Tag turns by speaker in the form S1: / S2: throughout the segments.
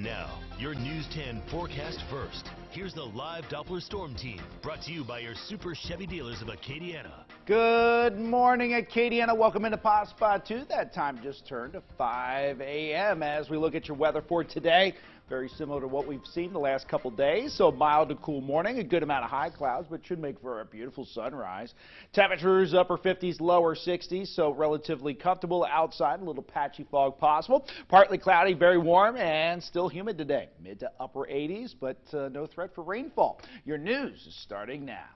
S1: Now, your News 10 forecast first. Here's the live Doppler Storm Team, brought to you by your Super Chevy dealers of Acadiana.
S2: Good morning, Acadiana. Welcome into Passe Partout. That time just turned to 5 a.m. as we look at your weather for today. Very similar to what we've seen the last couple days. So mild to cool morning, a good amount of high clouds, but should make for a beautiful sunrise. Temperatures upper 50s, lower 60s, so relatively comfortable outside. A little patchy fog possible. Partly cloudy, very warm, and still humid today. Mid to upper 80s, but no threat for rainfall. Your news is starting now.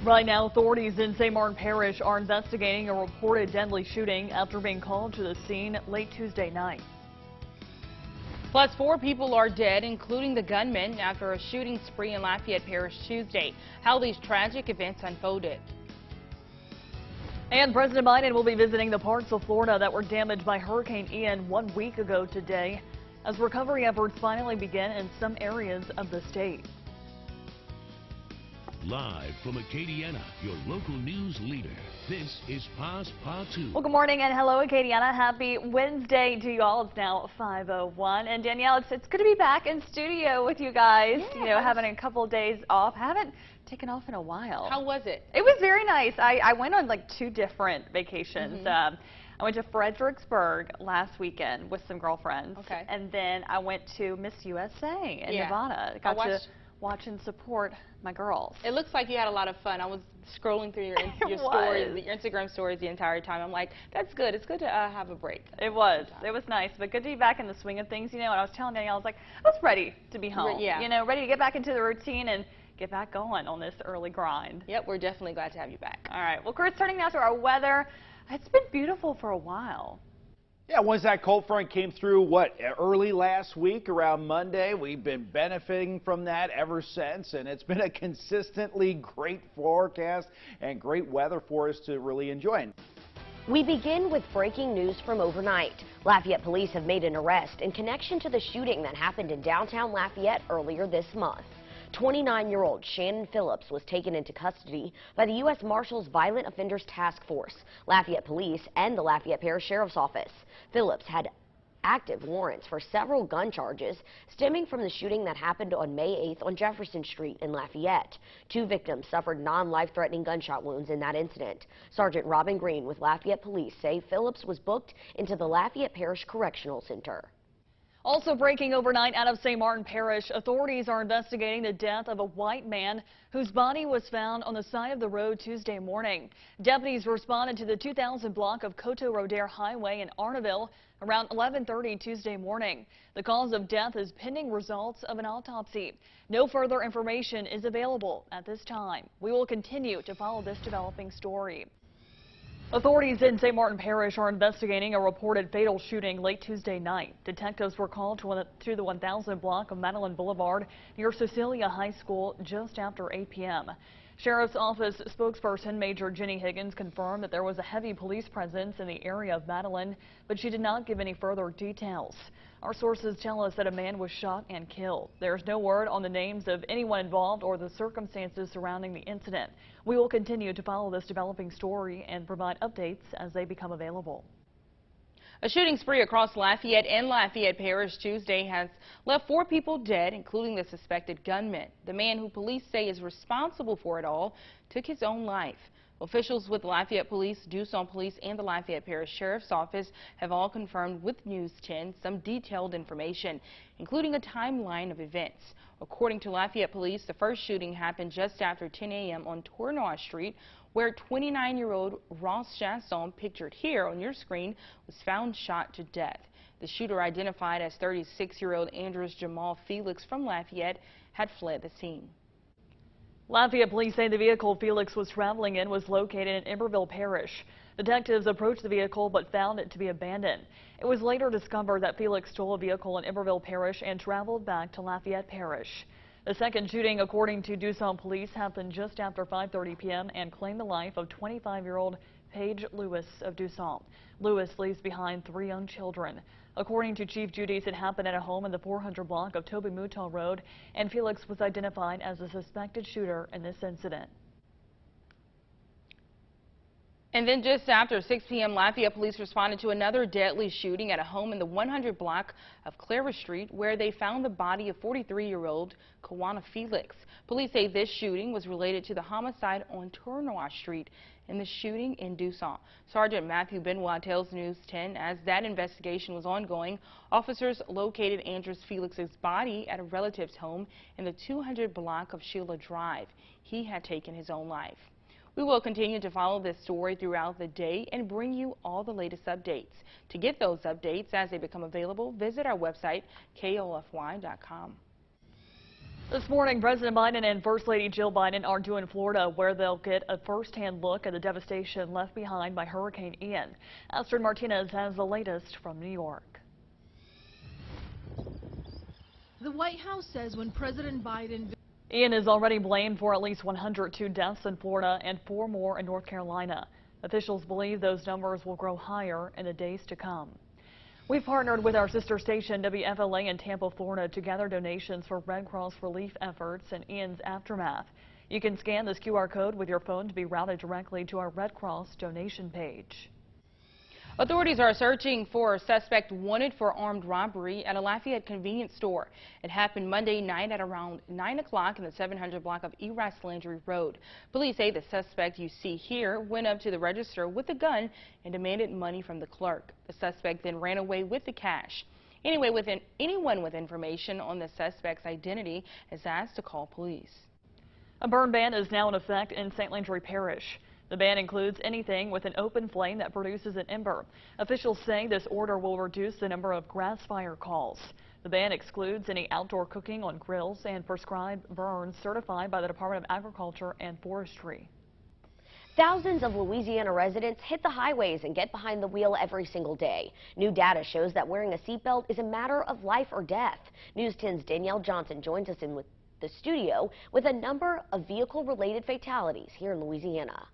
S3: Right now, authorities in St. Martin Parish are investigating a reported deadly shooting after being called to the scene late Tuesday night.
S4: Plus, 4 people are dead, including the gunman, after a shooting spree in Lafayette Parish Tuesday. How these tragic events unfolded.
S3: And President Biden will be visiting the parts of Florida that were damaged by Hurricane Ian 1 week ago today, as recovery efforts finally begin in some areas of the state.
S5: Live from Acadiana, your local news leader, this is Passe Partout.
S3: Well, good morning and hello, Acadiana. Happy Wednesday to you all. It's now 5:01. And Danielle, it's good to be back in studio with you guys.
S4: Yeah.
S3: You know, having a couple of days off. Haven't taken off in a while.
S4: How was it?
S3: It was very nice. I went on like 2 different vacations. I went to Fredericksburg last weekend with some girlfriends.
S4: Okay.
S3: And then I went to Miss USA in Nevada. Got to watch and support my girls.
S4: It looks like you had a lot of fun. I was scrolling through your stories, your Instagram stories the entire time. I'm like, that's good. It's good to have a break.
S3: It was. It was nice, but good to be back in the swing of things, you know. And I was telling Danielle, I was like, I was ready to be home.
S4: Yeah.
S3: You know, ready to get back into the routine and get back going on this early grind.
S4: Yep, we're definitely glad to have you back.
S3: All right. Well, Chris, turning now to our weather. It's been beautiful for a while.
S2: Yeah, once that cold front came through, early last week around Monday, we've been benefiting from that ever since, and it's been a consistently great forecast and great weather for us to really enjoy.
S6: We begin with breaking news from overnight. Lafayette police have made an arrest in connection to the shooting that happened in downtown Lafayette earlier this month. 29-year-old Shannon Phillips was taken into custody by the U.S. Marshals Violent Offenders Task Force, Lafayette Police, and the Lafayette Parish Sheriff's Office. Phillips had active warrants for several gun charges stemming from the shooting that happened on May 8th on Jefferson Street in Lafayette. 2 victims suffered non-life-threatening gunshot wounds in that incident. Sergeant Robin Green with Lafayette Police say Phillips was booked into the Lafayette Parish Correctional Center.
S3: Also breaking overnight out of St. Martin Parish, authorities are investigating the death of a white man whose body was found on the side of the road Tuesday morning. Deputies responded to the 2000 block of Coteau Roder Highway in Arneville around 11:30 Tuesday morning. The cause of death is pending results of an autopsy. No further information is available at this time. We will continue to follow this developing story. Authorities in St. Martin Parish are investigating a reported fatal shooting late Tuesday night. Detectives were called to the 1000 block of Madeline Boulevard near Cecilia High School just after 8 p.m. Sheriff's Office spokesperson Major Jenny Higgins confirmed that there was a heavy police presence in the area of Madeline, but she did not give any further details. Our sources tell us that a man was shot and killed. There is no word on the names of anyone involved or the circumstances surrounding the incident. We will continue to follow this developing story and provide updates as they become available.
S4: A shooting spree across Lafayette and Lafayette Parish Tuesday has left 4 people dead, including the suspected gunman. The man who police say is responsible for it all took his own life. Officials with Lafayette Police, Dusson Police, and the Lafayette Parish Sheriff's Office have all confirmed with News 10 some detailed information, including a timeline of events. According to Lafayette Police, the first shooting happened just after 10 a.m. on Tournois Street, where 29-year-old Ross Chasson, pictured here on your screen, was found shot to death. The shooter, identified as 36-year-old Andrews Jamal Felix from Lafayette, had fled the scene.
S3: Lafayette police say the vehicle Felix was traveling in was located in Iberville Parish. Detectives approached the vehicle but found it to be abandoned. It was later discovered that Felix stole a vehicle in Iberville Parish and traveled back to Lafayette Parish. The second shooting, according to Dusson Police, happened just after 5:30 p.m. and claimed the life of 25-year-old Paige Lewis of Dusson. Lewis leaves behind 3 young children. According to Chief Judice, it happened at a home in the 400 block of Toby Mouton Road, and Felix was identified as the suspected shooter in this incident.
S4: And then just after 6 p.m., Lafayette police responded to another deadly shooting at a home in the 100 block of Clara Street, where they found the body of 43-year-old Kawana Felix. Police say this shooting was related to the homicide on Tournois Street and the shooting in Dusant. Sergeant Matthew Benoit tells News 10 as that investigation was ongoing, officers located Andrews Felix's body at a relative's home in the 200 block of Sheila Drive. He had taken his own life. We will continue to follow this story throughout the day and bring you all the latest updates. To get those updates as they become available, visit our website, KLFY.com.
S3: This morning, President Biden and First Lady Jill Biden are due in Florida, where they'll get a first-hand look at the devastation left behind by Hurricane Ian. Astrid Martinez has the latest from New York.
S7: The White House says when President Biden...
S3: Ian is already blamed for at least 102 deaths in Florida and 4 more in North Carolina. Officials believe those numbers will grow higher in the days to come. We've partnered with our sister station WFLA in Tampa, Florida to gather donations for Red Cross relief efforts in Ian's aftermath. You can scan this QR code with your phone to be routed directly to our Red Cross donation page.
S4: Authorities are searching for a suspect wanted for armed robbery at a Lafayette convenience store. It happened Monday night at around 9 o'clock in the 700 block of Eras Landry Road. Police say the suspect you see here went up to the register with a gun and demanded money from the clerk. The suspect then ran away with the cash. Anyone with information on the suspect's identity is asked to call police.
S3: A burn ban is now in effect in St. Landry Parish. The ban includes anything with an open flame that produces an ember. Officials say this order will reduce the number of grass fire calls. The ban excludes any outdoor cooking on grills and prescribed burns certified by the Department of Agriculture and Forestry.
S6: Thousands of Louisiana residents hit the highways and get behind the wheel every single day. New data shows that wearing a seatbelt is a matter of life or death. News 10's Danielle Johnson joins us in the studio with a number of vehicle-related fatalities here in Louisiana.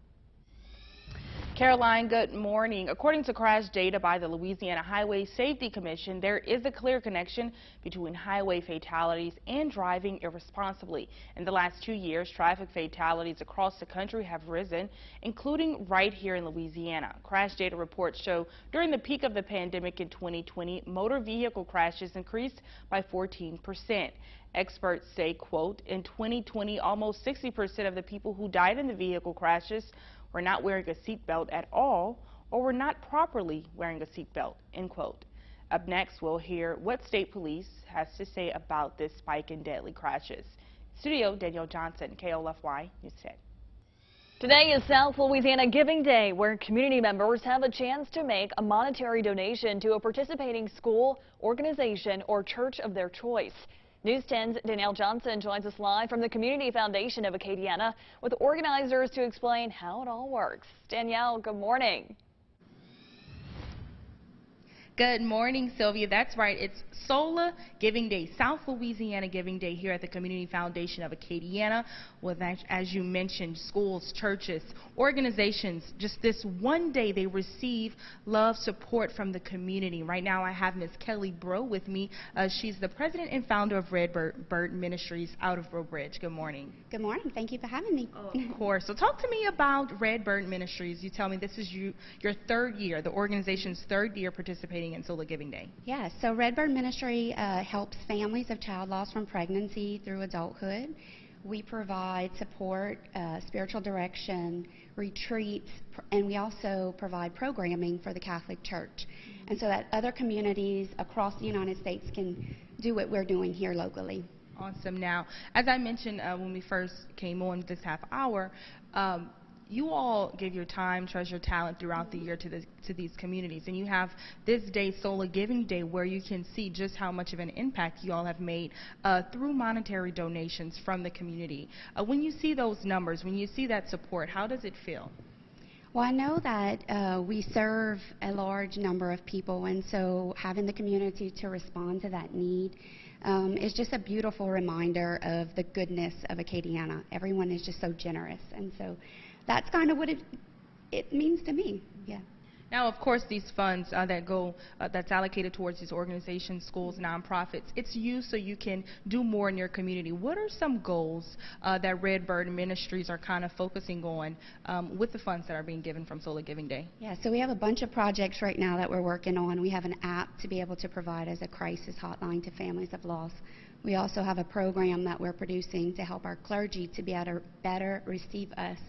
S4: Caroline, good morning. According to crash data by the Louisiana Highway Safety Commission, there is a clear connection between highway fatalities and driving irresponsibly. In the last 2 years, traffic fatalities across the country have risen, including right here in Louisiana. Crash data reports show during the peak of the pandemic in 2020, motor vehicle crashes increased by 14%. Experts say, quote, in 2020, almost 60% of the people who died in the vehicle crashes were not wearing a seatbelt at all or were not properly wearing a seatbelt, end quote. Up next, we'll hear what state police has to say about this spike in deadly crashes. Studio, Danielle Johnson, KLFY News 10.
S3: Today is South Louisiana Giving Day, where community members have a chance to make a monetary donation to a participating school, organization, or church of their choice. News 10's Danielle Johnson joins us live from the Community Foundation of Acadiana with organizers to explain how it all works. Danielle, good morning.
S4: Good morning, Sylvia. That's right. It's SOLA Giving Day, South Louisiana Giving Day here at the Community Foundation of Acadiana. With, as you mentioned, schools, churches, organizations, just this one day they receive love, support from the community. Right now I have Ms. Kelly Bro with me. She's the president and founder of Redbird Ministries out of Breaux Bridge. Good morning.
S8: Good morning. Thank you for having me.
S4: Of course. So talk to me about Redbird Ministries. You tell me this is your third year, the organization's third year participating in SOLA Giving Day.
S8: Yeah, so Redbird Ministry helps families of child loss from pregnancy through adulthood. We provide support, spiritual direction, retreats, and we also provide programming for the Catholic Church. And so that other communities across the United States can do what we're doing here locally.
S4: Awesome. Now, as I mentioned when we first came on this half hour, you all give your time, treasure, talent throughout the year to these communities, and you have this day, SOLA Giving Day, where you can see just how much of an impact you all have made through monetary donations from the community. When you see those numbers, when you see that support, how does it feel?
S8: Well, I know that we serve a large number of people, and so having the community to respond to that need is just a beautiful reminder of the goodness of Acadiana. Everyone is just so generous, and so that's kind of what it means to me. Yeah.
S4: Now, of course, these funds that's allocated towards these organizations, schools, nonprofits, it's used so you can do more in your community. What are some goals that Redbird Ministries are kind of focusing on with the funds that are being given from Solar Giving Day?
S8: Yeah, so we have a bunch of projects right now that we're working on. We have an app to be able to provide as a crisis hotline to families of loss. We also have a program that we're producing to help our clergy to be able to better receive us.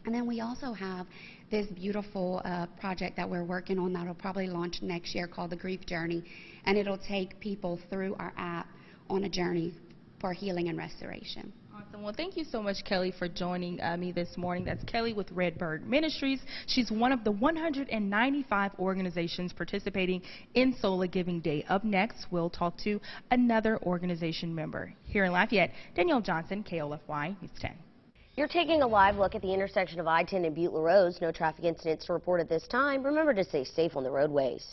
S8: And then we also have this beautiful project that we're working on that will probably launch next year called the Grief Journey, and it'll take people through our app on a journey for healing and restoration.
S4: Awesome. Well, thank you so much, Kelly, for joining me this morning. That's Kelly with Redbird Ministries. She's one of the 195 organizations participating in Solar Giving Day. Up next, we'll talk to another organization member. Here in Lafayette, Danielle Johnson, KLFY News 10.
S6: You're taking a live look at the intersection of I-10 and Butte Roads. No traffic incidents to report at this time. Remember to stay safe on the roadways.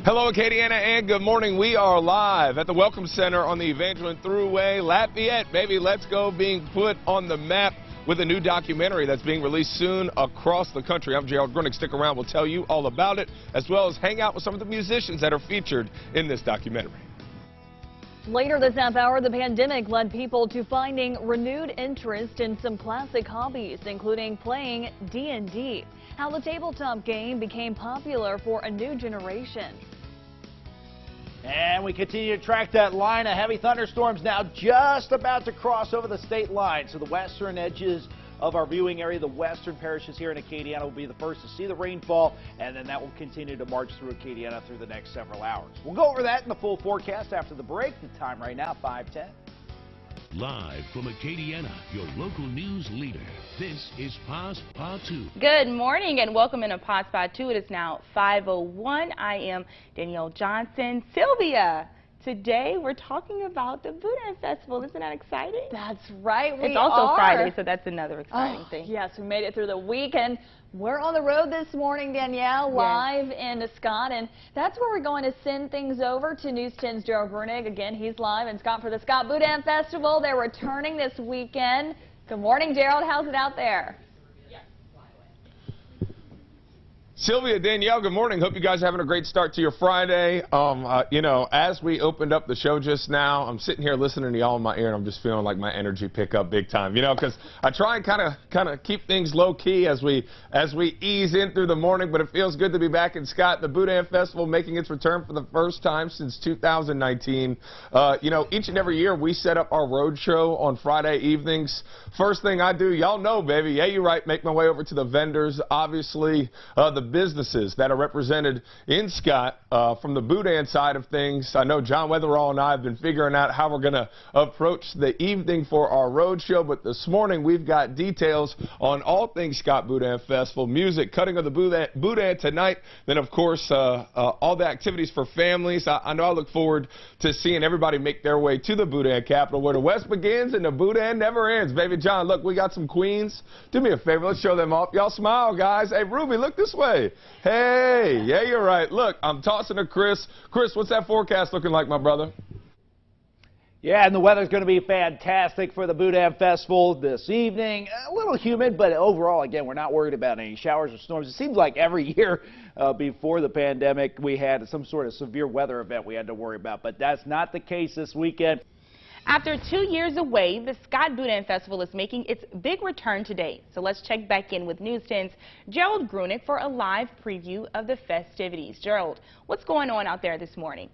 S9: Hello, Acadiana, and good morning. We are live at the Welcome Center on the Evangeline Thruway. Lafayette, baby, let's go, being put on the map with a new documentary that's being released soon across the country. I'm Gerald Grunick. Stick around. We'll tell you all about it, as well as hang out with some of the musicians that are featured in this documentary.
S3: Later this half hour, the pandemic led people to finding renewed interest in some classic hobbies, including playing D&D. How the tabletop game became popular for a new generation.
S2: And we continue to track that line of heavy thunderstorms now just about to cross over the state line. So the western edges of our viewing area, the western parishes here in Acadiana, will be the first to see the rainfall, and then that will continue to march through Acadiana through the next several hours. We'll go over that in the full forecast after the break. The time right now, 5:10.
S5: Live from Acadiana, your local news leader. This is Passe Partout.
S4: Good morning and welcome into Passe Partout. It is now 5:01. I am Danielle Johnson. Sylvia, today we're talking about the Boudin Festival. Isn't that exciting?
S3: That's right.
S4: It's also Friday, so that's another exciting thing.
S3: Yes, we made it through the weekend. We're on the road this morning, Danielle, live in Scott, and that's where we're going to send things over to News 10's Gerald Brunig. Again, he's live in Scott for the Scott Boudin Festival. They're returning this weekend. Good morning, Gerald. How's it out there?
S9: Sylvia, Danielle, good morning. Hope you guys are having a great start to your Friday. You know, as we opened up the show just now, I'm sitting here listening to y'all in my ear, and I'm just feeling like my energy pick up big time. You know, because I try and kind of keep things low key as we ease in through the morning. But it feels good to be back in Scott. The Boudin Festival making its return for the first time since 2019. You know, each and every year we set up our road show on Friday evenings. First thing I do, y'all know, baby. Yeah, you're right. Make my way over to the vendors. Obviously, the businesses that are represented in Scott from the Boudin side of things. I know John Weatherall and I have been figuring out how we're going to approach the evening for our road show, but this morning we've got details on all things Scott Boudin Festival, music, cutting of the Boudin tonight, then of course all the activities for families. I know I look forward to seeing everybody make their way to the Boudin capital where the West begins and the Boudin never ends. Baby John, look, we got some queens. Do me a favor, let's show them off. Y'all smile, guys. Hey, Ruby, look this way. Hey, yeah, you're right. Look, I'm tossing to Chris. Chris, what's that forecast looking like, my brother?
S2: Yeah, and the weather's going to be fantastic for the Boudin Festival this evening. A little humid, but overall, again, we're not worried about any showers or storms. It seems like every year before the pandemic, we had some sort of severe weather event we had to worry about, but that's not the case this weekend.
S4: After 2 years away, the Scott Boudin Festival is making its big return today. So let's check back in with News 10's Gerald Grunick for a live preview of the festivities. Gerald, what's going on out there this morning?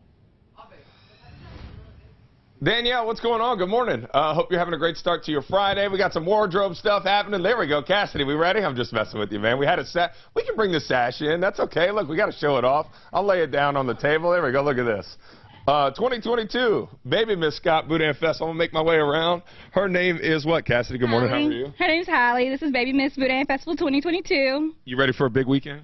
S9: Danielle, what's going on? Good morning. Hope you're having a great start to your Friday. We got some wardrobe stuff happening. There we go. Cassidy, we ready? I'm just messing with you, man. We had a sash. We can bring the sash in. That's okay. Look, we got to show it off. I'll lay it down on the table. There we go. Look at this. 2022, Baby Miss Scott Boudin Fest. I'm going to make my way around. Her name is what, Cassidy? Good morning. How are you?
S10: Her name's Holly. This is Baby Miss Boudin Festival 2022.
S9: You ready for a big weekend?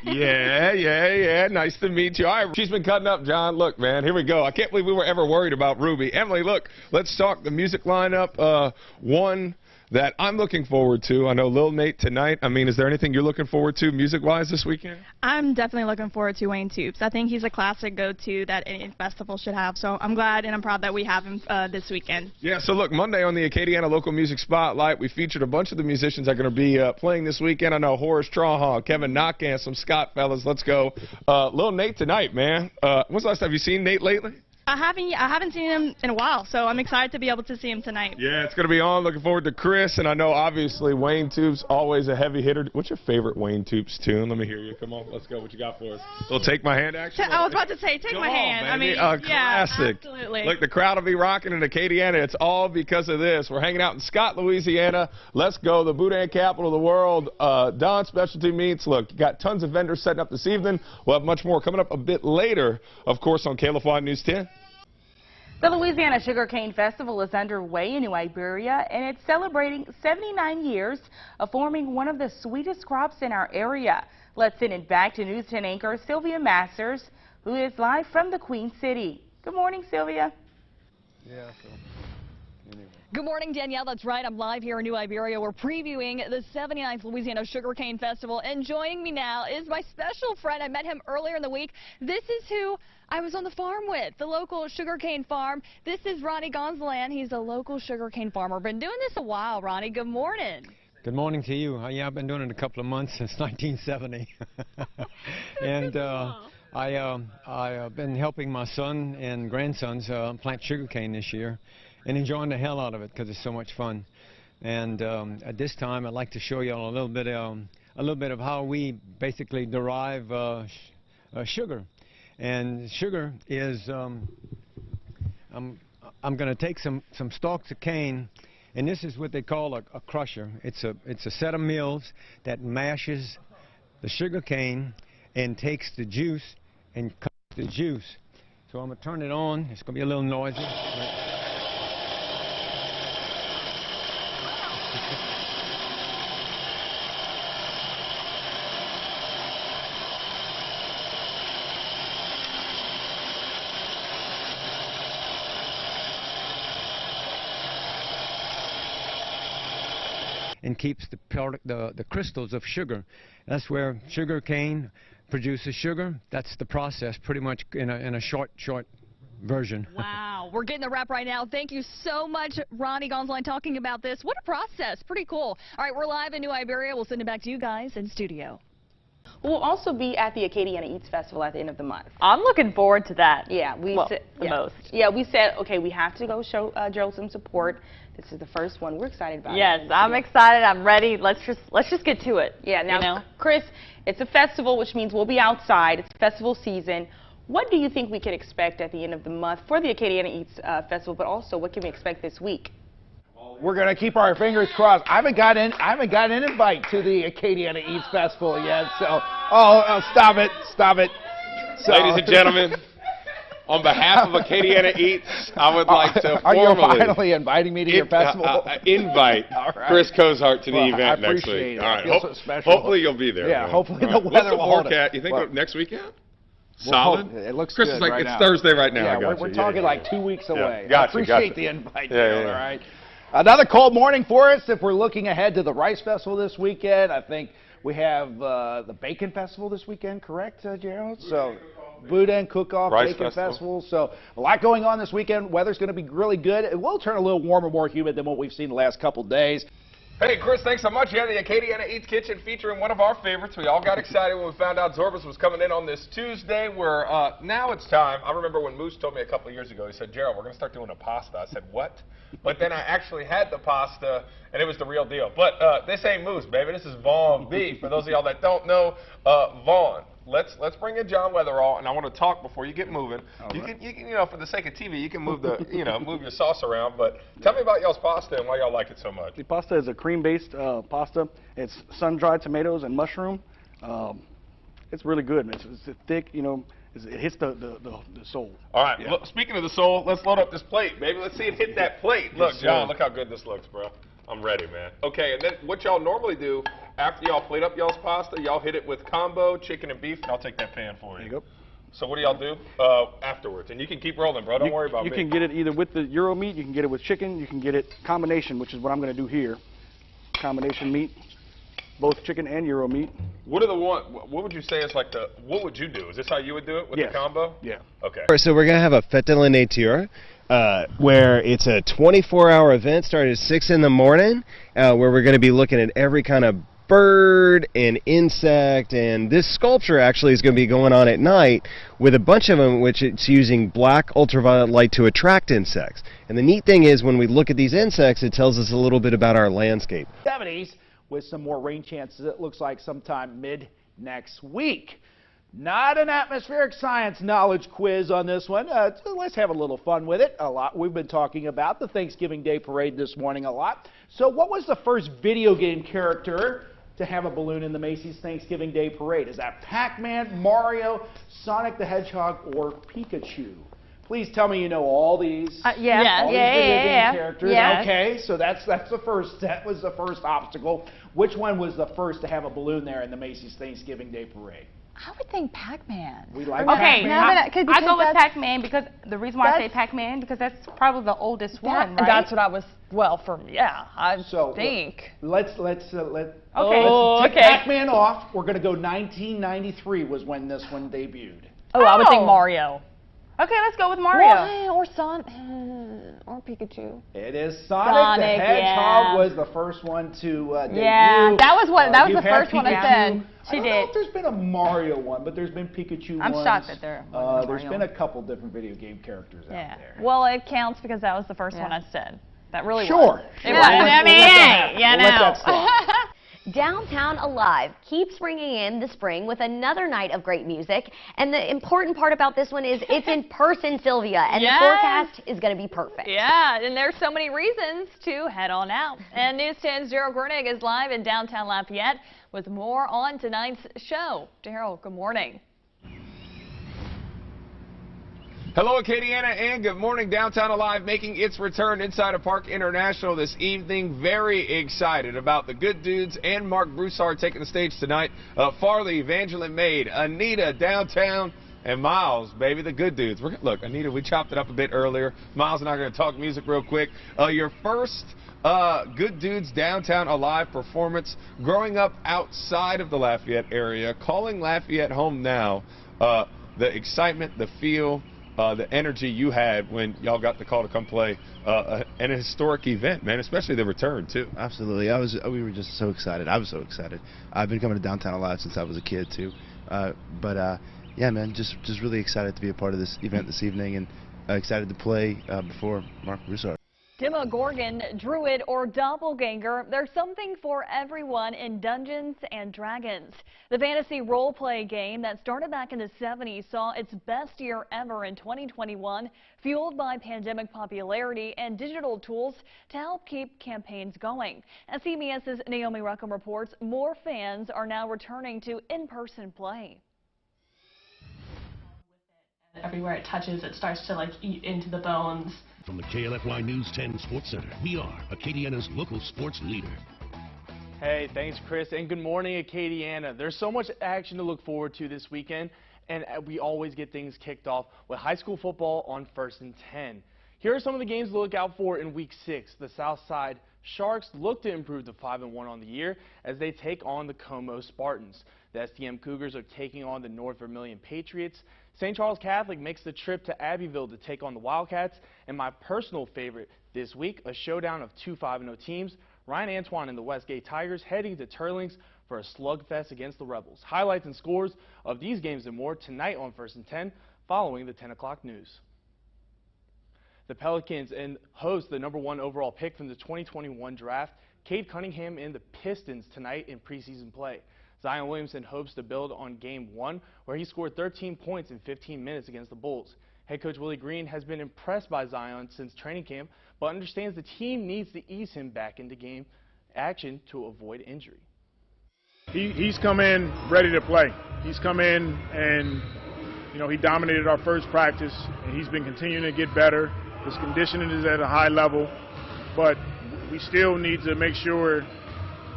S9: Yeah. Nice to meet you. All right, she's been cutting up, John. Look, man, here we go. I can't believe we were ever worried about Ruby. Emily, look, let's talk the music lineup. One that I'm looking forward to. I know Lil Nate tonight. I mean, is there anything you're looking forward to music-wise this weekend?
S10: I'm definitely looking forward to Wayne Toops. I think he's a classic go-to that any festival should have. So I'm glad and I'm proud that we have him this weekend.
S9: Yeah, so look, Monday on the Acadiana Local Music Spotlight, we featured a bunch of the musicians that are going to be playing this weekend. I know Horace Trahan, Kevin Knockan, some Scott fellas. Let's go. Lil Nate tonight, man. When's the last time have you seen Nate lately?
S10: I haven't seen him in a while, so I'm excited to be able to see him tonight.
S9: Yeah, it's going to be on. Looking forward to Chris, and I know obviously Wayne Toops, always a heavy hitter. What's your favorite Wayne Toops tune? Let me hear you. Come on, let's go. What you got for us? So Take My Hand, actually?
S10: I was about to say, Take My Hand.
S9: Baby.
S10: I mean,
S9: a classic.
S10: Yeah, absolutely.
S9: Look, the crowd will be rocking in Acadiana. It's all because of this. We're hanging out in Scott, Louisiana. Let's go, the boudin capital of the world. Don Specialty Meats. Look, you got tons of vendors setting up this evening. We'll have much more coming up a bit later, of course, on KLFY News 10.
S4: The Louisiana Sugarcane Festival is underway in New Iberia, and it's celebrating 79 years of forming one of the sweetest crops in our area. Let's send it back to News 10 anchor Sylvia Masters, who is live from the Queen City. Good morning, Sylvia.
S11: Yeah,
S3: Good morning, Danielle. That's right. I'm live here in New Iberia. We're previewing the 79th Louisiana Sugarcane Festival. And joining me now is my special friend. I met him earlier in the week. This is who I was on the farm with, the local sugarcane farm. This is Ronnie Gonzalan. He's a local sugarcane farmer. Been doing this a while, Ronnie. Good morning.
S11: Good morning to you. Yeah, I've been doing it a couple of months since 1970. And I've been helping my son and grandsons plant sugarcane this year, and enjoying the hell out of it because it's so much fun. And at this time, I'd like to show you all a little bit of how we basically derive sugar. And sugar is I'm going to take some stalks of cane, and this is what they call a crusher. It's a set of mills that mashes the sugar cane and takes the juice and cuts the juice. So I'm going to turn it on. It's going to be a little noisy. And keeps the crystals of sugar. That's where sugar cane produces sugar. That's the process, pretty much in a short version.
S3: Wow, we're getting the wrap right now. Thank you so much, Ronnie Gonzalan, talking about this. What a process. Pretty cool. All right, we're live in New Iberia. We'll send it back to you guys in studio.
S4: We'll also be at the Acadiana Eats Festival at the end of the month.
S3: I'm looking forward to that.
S4: Yeah, we said
S3: the most.
S4: Yeah, we said, okay, we have to go show Joe some support. This is the first one. We're excited about it.
S3: Yes, I'm excited. I'm ready. Let's just get to it.
S4: Yeah, now, Chris, it's a festival, which means we'll be outside. It's festival season. What do you think we can expect at the end of the month for the Acadiana Eats Festival, but also what can we expect this week?
S2: We're going to keep our fingers crossed. I haven't got an invite to the Acadiana Eats Festival yet. So, stop it. So,
S9: ladies and gentlemen, on behalf of Acadiana Eats, I would like to
S2: are
S9: formally
S2: you finally inviting me to your festival?
S9: Invite
S2: right.
S9: Chris Cozart to the event next
S2: It.
S9: week. All right,
S2: So special.
S9: hopefully you'll be there.
S2: Yeah,
S9: man.
S2: hopefully
S9: right.
S2: the weather will hold
S9: it. You think next weekend? Solid.
S2: It looks
S9: Chris
S2: good
S9: is like
S2: right
S9: it's
S2: now.
S9: Thursday right now.
S2: Yeah, we're talking like 2 weeks away.
S9: Gotcha,
S2: I appreciate
S9: gotcha.
S2: the invite.
S9: Yeah.
S2: All right. Another cold morning for us. If we're looking ahead to the Rice Festival this weekend, I think we have the Bacon Festival this weekend, correct, Gerald? So, Boudin Cook-Off, Bacon Festival. So, a lot going on this weekend. Weather's going to be really good. It will turn a little warmer, more humid than what we've seen the last couple days.
S9: Hey, Chris, thanks so much. Yeah, the Acadiana Eats Kitchen featuring one of our favorites. We all got excited when we found out Zorbas was coming in on this Tuesday. Where now it's time. I remember when Moose told me a couple of years ago, he said, Gerald, we're going to start doing a pasta. I said, what? But then I actually had the pasta, and it was the real deal. But this ain't Moose, baby. This is Vaughn beef. For those of y'all that don't know, Vaughn. Let's bring in John Weatherall, and I want to talk before you get moving. You can, for the sake of TV, you can move the, move your sauce around. But tell me about y'all's pasta and why y'all like it so much.
S12: The pasta is a cream-based pasta. It's sun-dried tomatoes and mushroom. It's really good. It's thick, it hits the soul.
S9: All right. Look, speaking of the soul, let's load up this plate, baby. Let's see it hit that plate. Look, John, look how good this looks, bro. I'm ready, man. Okay, and then what y'all normally do, after y'all plate up y'all's pasta, y'all hit it with combo, chicken and beef, and I'll take that pan for you.
S12: There you go.
S9: So what do y'all do afterwards? And you can keep rolling, bro. Don't worry about me.
S12: You can get it either with the Euro meat, you can get it with chicken, you can get it combination, which is what I'm going to do here. combination meat, both chicken and Euro meat.
S9: What would you say is like what would you do? Is this how you would do it with the combo?
S12: Yeah.
S9: Okay.
S13: So we're going to have a fête de la nature, where it's a 24-hour event starting at 6 in the morning, where we're going to be looking at every kind of bird and insect, and this sculpture actually is going to be going on at night with a bunch of them, which it's using black ultraviolet light to attract insects. And the neat thing is when we look at these insects, it tells us a little bit about our landscape.
S2: 70s with some more rain chances, it looks like sometime mid next week. Not an atmospheric science knowledge quiz on this one. Let's have a little fun with it. We've been talking about the Thanksgiving Day Parade this morning a lot. So what was the first video game character to have a balloon in the Macy's Thanksgiving Day Parade? Is that Pac-Man, Mario, Sonic the Hedgehog, or Pikachu? Please tell me you know all these. All these video game characters.
S3: Yeah.
S2: Okay, so that was the first obstacle. Which one was the first to have a balloon there in the Macy's Thanksgiving Day Parade?
S3: I would think Pac-Man.
S2: We like
S4: Okay,
S2: Pac-Man.
S4: I go with Pac-Man because the reason why I say Pac-Man because that's probably the oldest one, right?
S3: That's what I was. Well, I think.
S2: Let's
S3: Okay.
S2: take Pac-Man off. We're going to go 1993 was when this one debuted.
S3: Oh, I would think Mario.
S4: Okay, let's go with Mario.
S3: Well, or Sonic, or Pikachu.
S2: It is Sonic the Hedgehog was the first one to debut.
S3: Yeah, that was the first one I said.
S2: I don't know if there's been a Mario one, but there's been Pikachu ones.
S4: I'm shocked that there was
S2: There's been a couple different video game characters out there.
S3: Well, it counts because that was the first one I said. That really
S2: was.
S6: Downtown Alive keeps bringing in the spring with another night of great music. And the important part about this one is it's in person, Sylvia, and the forecast is going to be perfect.
S3: Yeah, and there's so many reasons to head on out. And News 10's Gerald Grunig is live in downtown Lafayette with more on tonight's show. Gerald, good morning.
S9: Hello, Acadiana, and good morning. Downtown Alive making its return inside of Park International this evening. Very excited about the Good Dudes and Mark Broussard taking the stage tonight. Farley, Evangeline Maid, Anita, Downtown, and Miles, baby, the Good Dudes. Look, Anita, we chopped it up a bit earlier. Miles and I are going to talk music real quick. Your first Good Dudes Downtown Alive performance, growing up outside of the Lafayette area, calling Lafayette home now. The excitement, the feel, the energy you had when y'all got the call to come play an historic event, man, especially the return, too.
S14: Absolutely. We were just so excited. I was so excited. I've been coming to Downtown Alive since I was a kid, too. Yeah, man, just really excited to be a part of this event this evening and excited to play before Mark Broussard.
S3: Demogorgon, Druid, or Doppelganger, there's something for everyone in Dungeons and Dragons. The fantasy role-play game that started back in the 70s saw its best year ever in 2021, fueled by pandemic popularity and digital tools to help keep campaigns going. As CBS's Naomi Ruckham reports, more fans are now returning to in-person play.
S15: Everywhere it touches, it starts to eat into the bones.
S5: From the KLFY News 10 Sports Center, we are Acadiana's local sports leader.
S16: Hey, thanks, Chris, and good morning, Acadiana. There's so much action to look forward to this weekend, and we always get things kicked off with high school football on 1st and 10. Here are some of the games to look out for in Week 6. The Southside Sharks look to improve to 5-1 on the year as they take on the Como Spartans. The STM Cougars are taking on the North Vermilion Patriots. St. Charles Catholic makes the trip to Abbeville to take on the Wildcats. And my personal favorite this week, a showdown of two 5-0 teams. Ryan Antoine and the Westgate Tigers heading to Turlings for a slugfest against the Rebels. Highlights and scores of these games and more tonight on 1st and 10 following the 10 o'clock news. The Pelicans and host the #1 overall pick from the 2021 draft, Cade Cunningham and the Pistons tonight in preseason play. Zion Williamson hopes to build on Game 1, where he scored 13 points in 15 minutes against the Bulls. Head coach Willie Green has been impressed by Zion since training camp, but understands the team needs to ease him back into game action to avoid injury.
S17: He's come in ready to play. He's come in and, he dominated our first practice, and he's been continuing to get better. His conditioning is at a high level, but we still need to make sure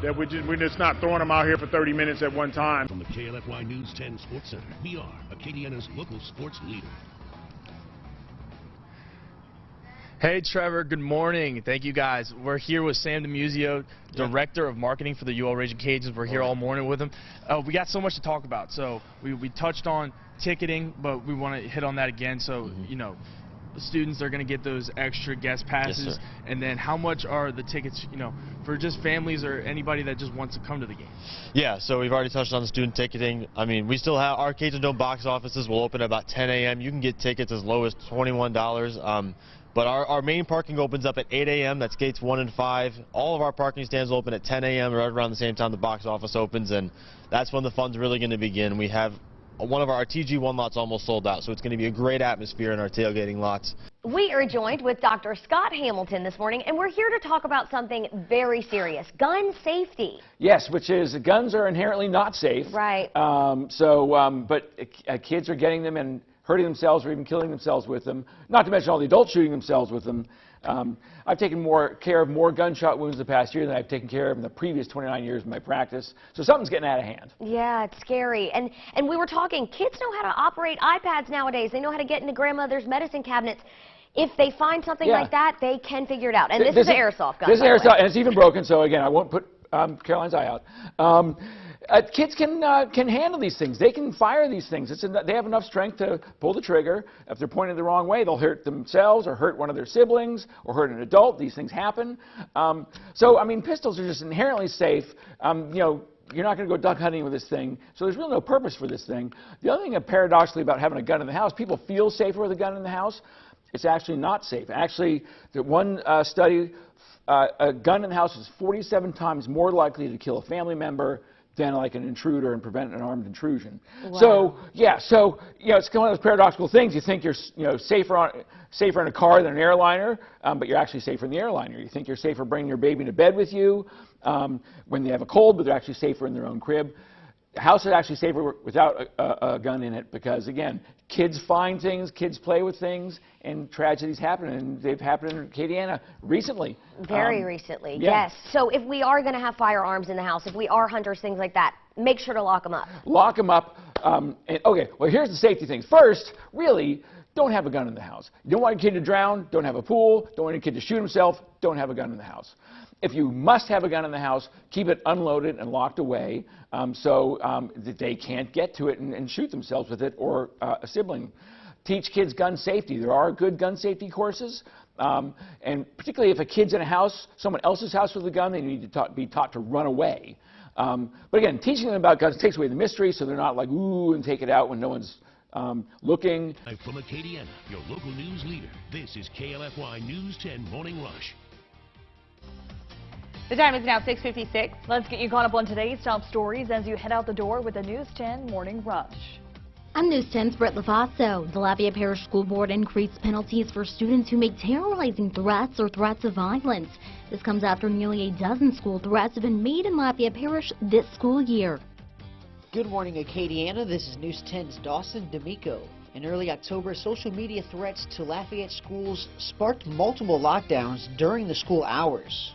S17: that we're just not throwing him out here for 30 minutes at one time.
S5: From the KLFY News 10 Sports Center, we are Acadiana's local sports leader.
S16: Hey, Trevor. Good morning. Thank you, guys. We're here with Sam DeMuzio, Director of Marketing for the UL Raging Cajuns. We're here all morning with him. We got so much to talk about. So we touched on ticketing, but we want to hit on that again. So, you know, the students are going to get those extra guest passes.
S18: Yes, sir.
S16: And then how much are the tickets, you know, for just families or anybody that just wants to come to the game?
S18: Yeah, so we've already touched on the student ticketing. I mean, we still have our Cajun Dome box offices will open at about 10 a.m. You can get tickets as low as $21. But our main parking opens up at 8 a.m. That's gates 1 and 5. All of our parking stands will open at 10 a.m. right around the same time the box office opens, and that's when the fun's really going to begin. We have one of our TG1 lots almost sold out, so it's going to be a great atmosphere in our tailgating lots.
S6: We are joined with Dr. Scott Hamilton this morning, and we're here to talk about something very serious, gun safety.
S2: Yes, which is guns are inherently not safe.
S6: Right.
S2: But kids are getting them and hurting themselves or even killing themselves with them, not to mention all the adults shooting themselves with them. I've taken care of more gunshot wounds the past year than I've taken care of in the previous 29 years of my practice. So something's getting out of hand.
S6: Yeah, it's scary. And we were talking, kids know how to operate iPads nowadays. They know how to get into grandmother's medicine cabinets. If they find something like that, they can figure it out. And this is an airsoft gun.
S2: This is airsoft, and it's even broken, so again, I won't put Caroline's eye out. Kids can handle these things. They can fire these things. They have enough strength to pull the trigger. If they're pointed the wrong way, they'll hurt themselves or hurt one of their siblings or hurt an adult. These things happen. So, I mean, pistols are just inherently safe. You know, you're not going to go duck hunting with this thing, so there's really no purpose for this thing. The other thing, paradoxically, about having a gun in the house, people feel safer with a gun in the house. It's actually not safe. Actually, the one study, a gun in the house is 47 times more likely to kill a family member than like an intruder and prevent an armed intrusion.
S6: Wow.
S2: So yeah, so you know, it's one of those paradoxical things. You think you're safer in a car than an airliner, but you're actually safer in the airliner. You think you're safer bringing your baby to bed with you when they have a cold, but they're actually safer in their own crib. The house is actually safer without a gun in it because, again, kids find things, kids play with things, and tragedies happen, and they've happened in Acadiana recently.
S6: Very recently,
S2: yeah.
S6: yes. So if we are going to have firearms in the house, if we are hunters, things like that, make sure to lock them up.
S2: Lock them up. Okay, well, here's the safety things. First, really, don't have a gun in the house. You don't want your kid to drown, don't have a pool, don't want your kid to shoot himself, don't have a gun in the house. If you must have a gun in the house, keep it unloaded and locked away so that they can't get to it and shoot themselves with it or a sibling. Teach kids gun safety. There are good gun safety courses. And particularly if a kid's in a house, someone else's house with a gun, they need to be taught to run away. But again, teaching them about guns takes away the mystery so they're not like, ooh, and take it out when no one's looking.
S5: From Acadiana, your local news leader, this is KLFY News 10 Morning Rush.
S4: The time is now 6:56.
S3: Let's get you caught up on today's top stories as you head out the door with the News 10 Morning Rush.
S19: I'm News 10's Brett LaFaso. The Lafayette Parish School Board increased penalties for students who make terrorizing threats or threats of violence. This comes after nearly a dozen school threats have been made in Lafayette Parish this school year.
S20: Good morning, Acadiana. This is News 10's Dawson D'Amico. In early October, social media threats to Lafayette schools sparked multiple lockdowns during the school hours.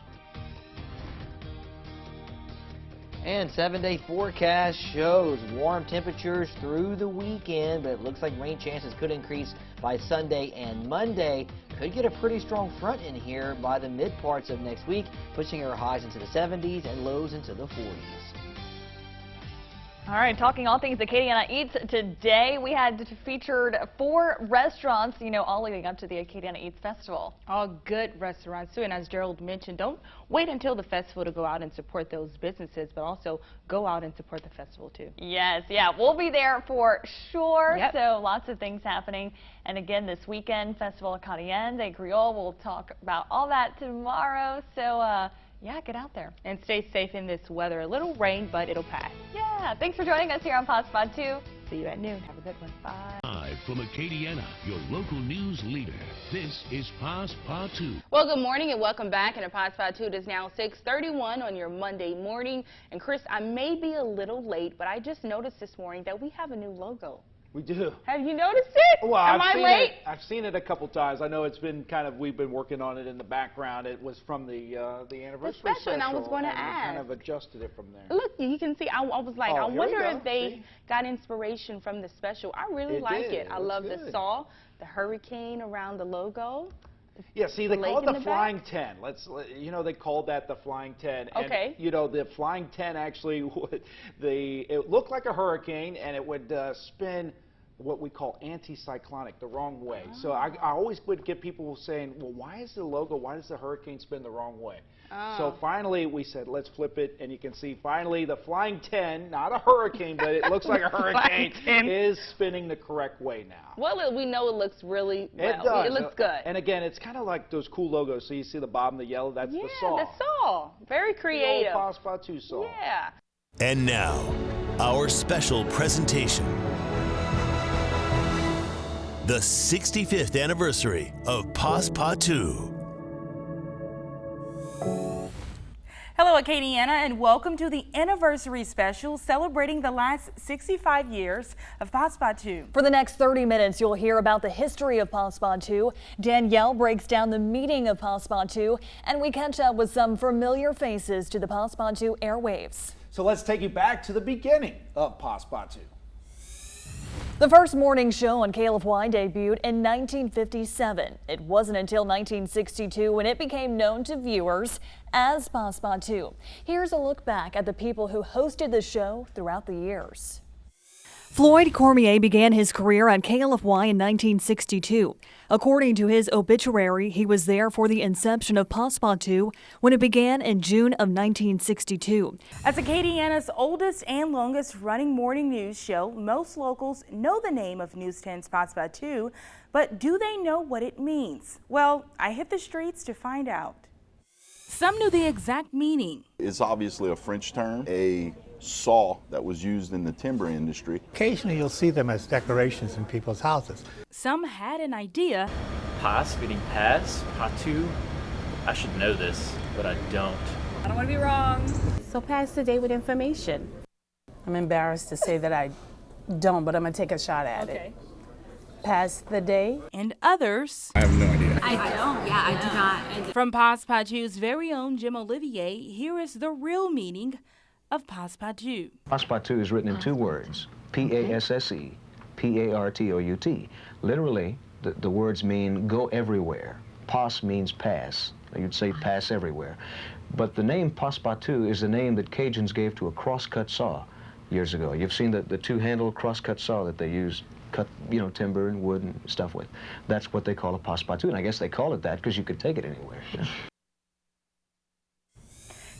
S21: And 7-day forecast shows warm temperatures through the weekend, but it looks like rain chances could increase by Sunday and Monday. Could get a pretty strong front in here by the mid parts of next week, pushing our highs into the 70s and lows into the 40s.
S3: All right, talking all things Acadiana Eats today, we had featured 4 restaurants, you know, all leading up to the Acadiana Eats Festival.
S4: All good restaurants, too. And as Gerald mentioned, don't wait until the festival to go out and support those businesses, but also go out and support the festival, too.
S3: Yes, yeah, we'll be there for sure.
S4: Yep.
S3: So lots of things happening. And again, this weekend, Festival Acadiana de Creole, we'll talk about all that tomorrow. So, yeah, get out there.
S4: And stay safe in this weather. A little rain, but it'll pass.
S3: Yeah, thanks for joining us here on Passe Partout.
S4: See you at noon. Have a good one. Bye.
S5: Live from Acadiana, your local news leader, this is Passe Partout.
S4: Well, good morning and welcome back. And Passe Partout, it is now 6:31 on your Monday morning. And Chris, I may be a little late, but I just noticed this morning that we have a new logo.
S2: We do.
S4: Have you noticed it?
S2: Well,
S4: Am I late?
S2: I've seen it a couple times. I know it's been we've been working on it in the background. It was from the anniversary special,
S4: and I was going to ask.
S2: Kind of adjusted it from there.
S4: Look, you can see. I was like, I wonder if they got inspiration from the special. I really like it. I love the saw, the hurricane around the logo.
S2: Yeah, see, they call it
S3: in
S2: the
S3: the
S2: Flying
S3: back?
S2: 10. They called that the Flying 10.
S3: Okay.
S2: And, the Flying 10 actually it looked like a hurricane, and it would spin what we call anticyclonic, the wrong way. So I always would get people saying, well, why is the logo, why does the hurricane spin the wrong way? So finally we said, let's flip it, and you can see finally the Flying 10, not a hurricane, but it looks like a hurricane, is spinning the correct way now.
S4: Well, we know it looks really well.
S2: It does.
S4: It looks good.
S2: And again, it's kind of like those cool logos. So you see the bottom, the yellow, that's the saw.
S4: Yeah, the saw. Very creative.
S2: The old Passe Partout saw.
S4: Yeah.
S1: And now, our special presentation. The 65th anniversary of Passe Partout.
S22: Hello, Acadiana, and welcome to the anniversary special celebrating the last 65 years of Passe Partout.
S3: For the next 30 minutes, you'll hear about the history of Passe Partout. Danielle breaks down the meaning of Passe Partout, and we catch up with some familiar faces to the Passe Partout airwaves.
S2: So let's take you back to the beginning of Passe Partout.
S3: The first morning show on KLFY debuted in 1957. It wasn't until 1962 when it became known to viewers as Passe Partout. Here's a look back at the people who hosted the show throughout the years. Floyd Cormier began his career at KLFY in 1962. According to his obituary, he was there for the inception of Passe Partout when it began in June of 1962.
S22: As Acadiana's oldest and longest running morning news show, most locals know the name of News 10's Passe Partout, but do they know what it means? Well, I hit the streets to find out. Some knew the exact meaning.
S23: It's obviously a French term, a saw that was used in the timber industry.
S24: Occasionally you'll see them as decorations in people's houses.
S22: Some had an idea.
S25: Passe, meaning pass, partout. I should know this, but I don't.
S22: I don't want to be wrong.
S26: So pass the day with information. I'm embarrassed to say that I don't, but I'm going to take a shot at it. Pass the day.
S22: And others.
S23: I have no idea.
S26: I don't. Yeah, I do not.
S22: From Passe Partout's very own Jim Olivier, here is the real meaning of Passe Partout.
S27: Passe Partout is written in two words, P-A-S-S-E, P-A-R-T-O-U-T. Literally, the words mean go everywhere. Passe means pass. You'd say pass everywhere. But the name Passe Partout is the name that Cajuns gave to a cross-cut saw years ago. You've seen the two-handled cross-cut saw that they use, cut, timber and wood and stuff with. That's what they call a Passe Partout, and I guess they call it that because you could take it anywhere.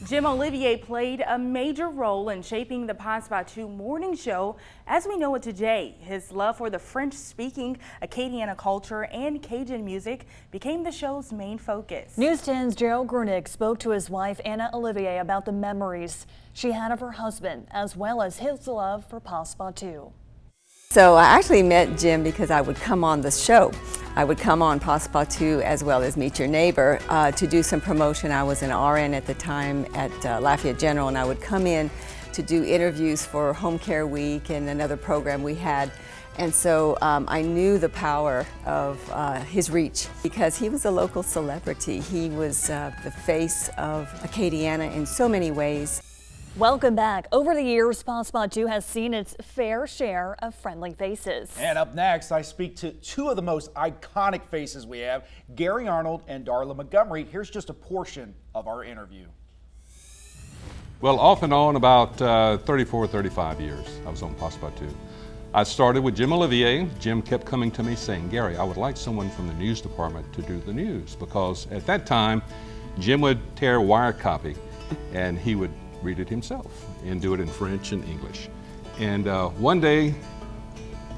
S22: Jim Olivier played a major role in shaping the Passe Partout morning show as we know it today. His love for the French-speaking Acadiana culture and Cajun music became the show's main focus.
S3: News 10's Gerald Grunick spoke to his wife, Anna Olivier, about the memories she had of her husband, as well as his love for Passe Partout.
S28: So I actually met Jim because I would come on the show. I would come on Passe Partout as well as Meet Your Neighbor to do some promotion. I was an RN at the time at Lafayette General, and I would come in to do interviews for Home Care Week and another program we had. And so I knew the power of his reach because he was a local celebrity. He was the face of Acadiana in so many ways.
S3: Welcome back. Over the years, Passe Partout has seen its fair share of friendly faces.
S2: And up next, I speak to two of the most iconic faces we have, Gary Arnold and Darla Montgomery. Here's just a portion of our interview.
S29: Well, off and on about 34, 35 years, I was on Passe Partout. I started with Jim Olivier. Jim kept coming to me saying, Gary, I would like someone from the news department to do the news, because at that time, Jim would tear wire copy and he would read it himself and do it in French and English. And one day,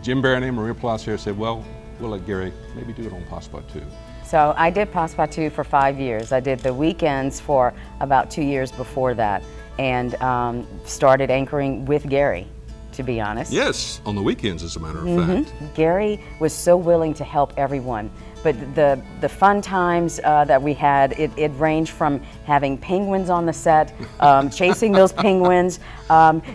S29: Jim Barron and Maria Palacios said, well, we'll let Gary maybe do it on Passe Partout.
S30: So I did Passe Partout for 5 years. I did the weekends for about 2 years before that, and started anchoring with Gary, to be honest.
S29: Yes, on the weekends, as a matter of fact.
S30: Gary was so willing to help everyone. But the fun times that we had, it ranged from having penguins on the set, chasing those penguins,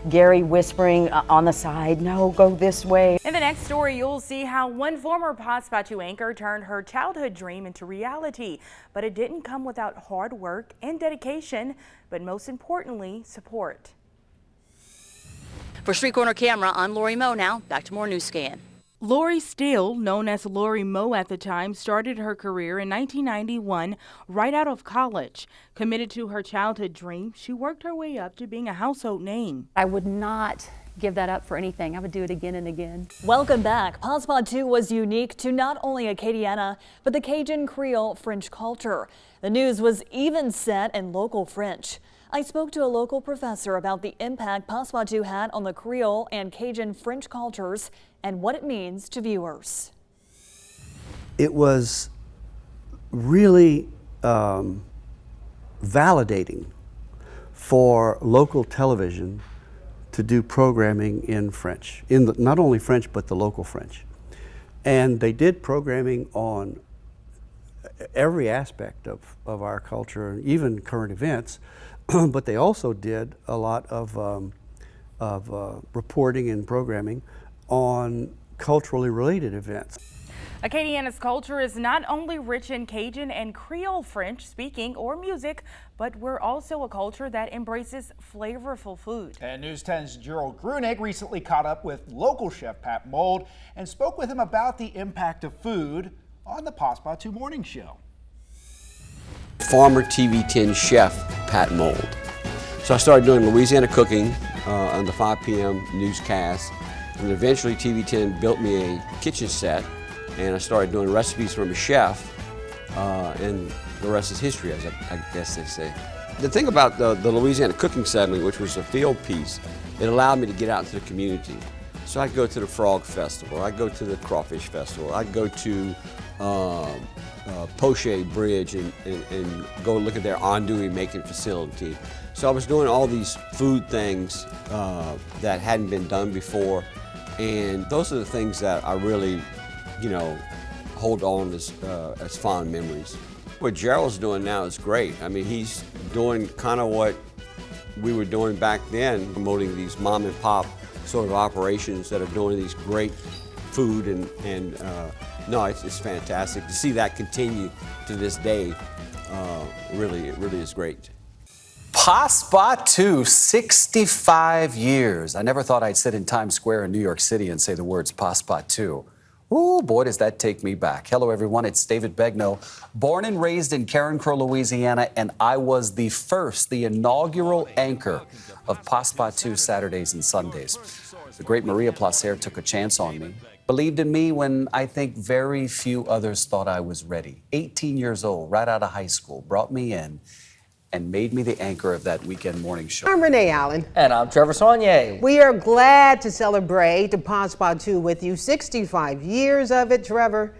S30: Gary whispering on the side, no, go this way.
S22: In the next story, you'll see how one former Passe Partout anchor turned her childhood dream into reality. But it didn't come without hard work and dedication, but most importantly, support.
S31: For Street Corner Camera, I'm Lori Moe now. Back to more News Scan.
S22: Lori Steele, known as Lori Moe at the time, started her career in 1991 right out of college. Committed to her childhood dream, she worked her way up to being a household name.
S7: I would not give that up for anything. I would do it again and again.
S3: Welcome back. Passe Partout was unique to not only Acadiana, but the Cajun Creole French culture. The news was even set in local French. I spoke to a local professor about the impact Passe Partout had on the Creole and Cajun French cultures and what it means to viewers.
S8: It was really validating for local television to do programming in French, not only French, but the local French. And they did programming on every aspect of our culture, and even current events, but they also did a lot of reporting and programming on culturally related events.
S22: Acadiana's culture is not only rich in Cajun and Creole French speaking or music, but we're also a culture that embraces flavorful food.
S2: And News 10's Gerald Grunig recently caught up with local chef Pat Mould and spoke with him about the impact of food on the Passe Partout morning show.
S9: Former TV 10 chef Pat Mould. So I started doing Louisiana cooking on the 5 p.m. newscast, and eventually TV 10 built me a kitchen set, and I started doing recipes from a chef, and the rest is history, as I guess they say. The thing about the Louisiana cooking segment, which was a field piece, it allowed me to get out into the community. So I'd go to the Frog Festival, I'd go to the Crawfish Festival, I'd go to Poche Bridge and go look at their andouille making facility. So I was doing all these food things that hadn't been done before, and those are the things that I really, hold on as fond memories. What Gerald's doing now is great. I mean, he's doing kind of what we were doing back then, promoting these mom and pop sort of operations that are doing these great food, and no, it's fantastic to see that continue to this day. It really is great.
S10: Passe Partout, 65 years. I never thought I'd sit in Times Square in New York City and say the words Passe Partout. Ooh, boy, does that take me back. Hello, everyone. It's David Begnaud, born and raised in Karen Crow, Louisiana, and I was the inaugural anchor of Passe Partout Saturdays and Sundays. The great Maria Placer took a chance on me, believed in me when I think very few others thought I was ready. 18 years old, right out of high school, brought me in and made me the anchor of that weekend morning show.
S11: I'm Renee Allen.
S21: And I'm Trevor Saunier.
S11: We are glad to celebrate Passe Partout with you. 65 years of it, Trevor.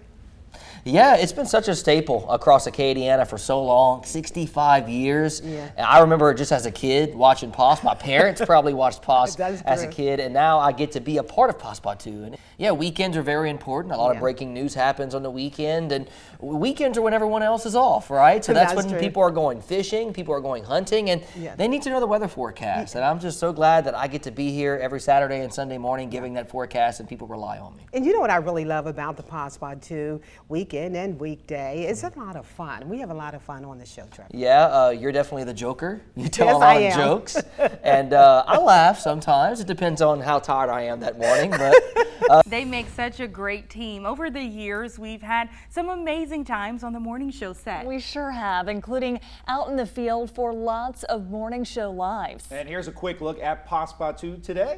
S21: Yeah, it's been such a staple across Acadiana for so long, 65 years.
S11: Yeah.
S21: And I remember just as a kid watching Passe. My parents probably watched Passe as a kid, and now I get to be a part of Passe Partout. And yeah, weekends are very important. A lot of breaking news happens on the weekend, and weekends are when everyone else is off, right? So that's when people are going fishing, people are going hunting, and they need to know the weather forecast. And I'm just so glad that I get to be here every Saturday and Sunday morning giving that forecast, and people rely on me.
S11: And you know what I really love about the Passe Partout weekend and weekday? It's a lot of fun. We have a lot of fun on the show, Trevor.
S21: Yeah, you're definitely the joker. You tell a lot of jokes, and I laugh sometimes. It depends on how tired I am that morning. But
S22: they make such a great team. Over the years, we've had some amazing times on the morning show set.
S3: We sure have, including out in the field for lots of morning show lives.
S2: And here's a quick look at Passe Partout today.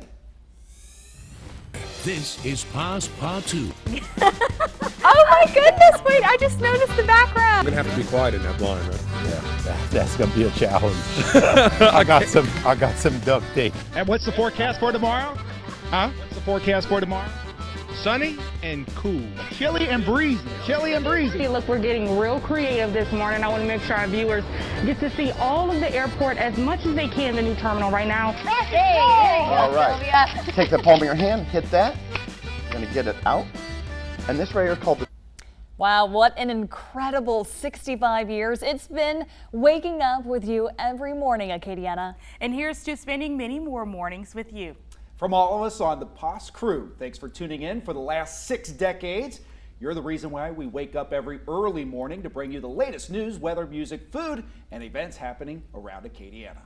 S5: This is Passe Partout.
S12: Oh my goodness, wait, I just noticed the background.
S13: I'm gonna have to be quiet in that blind, right?
S14: Yeah, that's gonna be a challenge. I got some duct tape.
S13: And what's the forecast for tomorrow? Huh? What's the forecast for tomorrow? Sunny and cool. Chilly and breezy. Chilly and breezy.
S15: Look, we're getting real creative this morning. I want to make sure our viewers get to see all of the airport as much as they can, the new terminal right now.
S17: All right. Take the palm of your hand, hit that. You're going to get it out. And this right here is called the...
S3: Wow, what an incredible 65 years it's been waking up with you every morning, Acadiana.
S22: And here's to spending many more mornings with you.
S2: From all of us on the Passe crew, thanks for tuning in for the last 6 decades. You're the reason why we wake up every early morning to bring you the latest news, weather, music, food, and events happening around Acadiana.